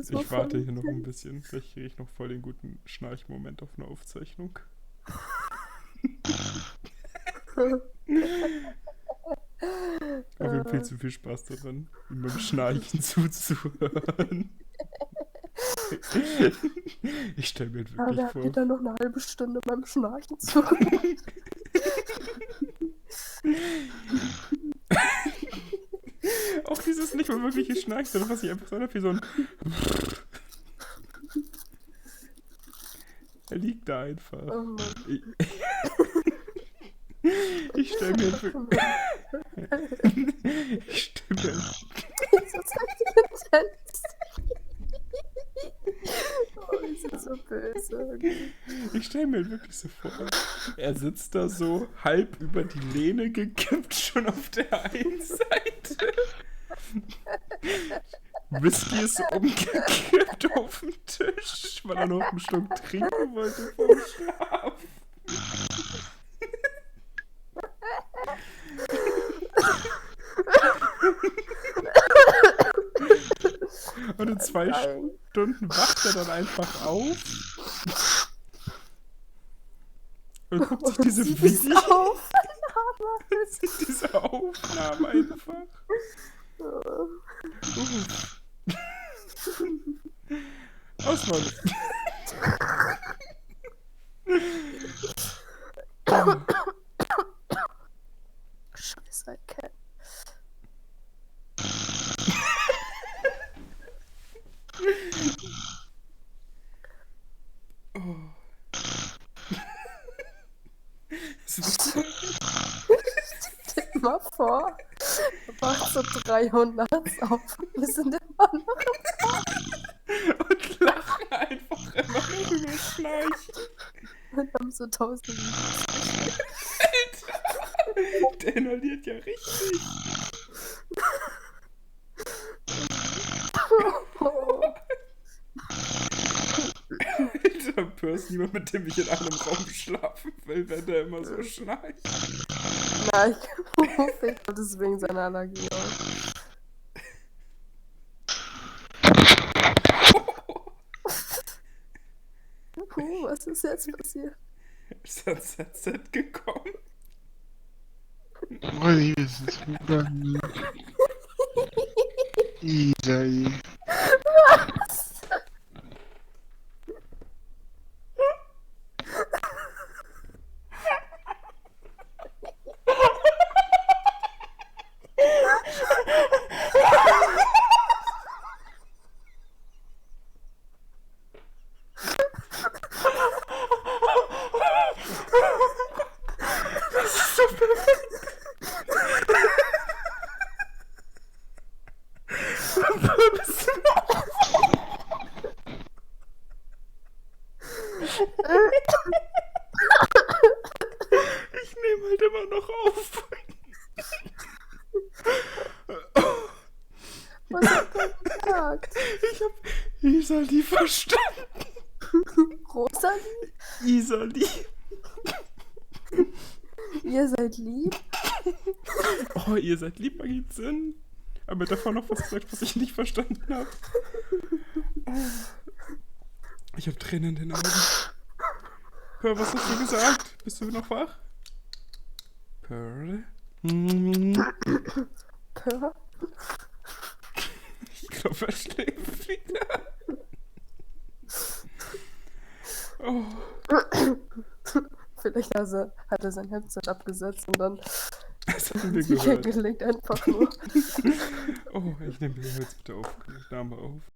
Das war Ich warte voll hier noch okay. ein bisschen. Vielleicht kriege ich noch voll den guten Schnarchmoment auf eine Aufzeichnung. Auf jeden Fall viel zu viel Spaß daran, ihm beim Schnarchen zuzuhören. Ich stelle mir halt Aber wirklich wer hat vor. dir dann noch eine halbe Stunde beim Schnarchen zu? Auch dieses nicht mal wirkliche Schnarchen, sondern was ich einfach so einer Person. Er liegt da einfach. Oh Mann. Ich stelle mir. Ich stelle mir. Das hat intens. Oh, wir sind so böse. Ich stelle mir halt wirklich so vor. Er sitzt da so halb über die Lehne gekippt, schon auf der einen Seite. Whisky ist so umgekippt auf dem Tisch, weil er noch einen Schluck trinken wollte vorm Schlaf. Und in 2 Stunden wacht er dann einfach auf und guckt sich diese diese Aufnahme einfach. Osman. Scheiße, okay. Stell dir mal vor, du wachst so 3 Uhr nachts auf. Wir sind immer noch Und lachen einfach immer noch über Schnarchen. und haben so 1000 Alter! Der inhaliert ja richtig. Alter, Percy, niemand, mit dem ich in einem Raum schlafen will, wenn der immer so schnarcht. Nein, ich glaube, das ist wegen seiner Allergie aus. Was ist jetzt passiert? Ist ans ZZ gekommen? Oh, Jesus, Isai. Das ist so perfekt. Ich nehme halt immer noch auf. Was hat er gesagt? Ich hab Isali verstanden. Rosalie? Isali. Ihr seid lieb? Oh, ihr seid lieb, ergibt Sinn. Aber davor noch was gesagt, was ich nicht verstanden habe. Ich habe Tränen in den Augen. Hör, was hast du gesagt? Bist du noch wach? Pearl? Pearl? Ich glaube, er schläft wieder. Oh. Vielleicht hat er sein Headset abgesetzt und dann Das hatten wir hier gehört. gelegt einfach nur. Oh, ich nehme mir jetzt bitte Aufnahme auf.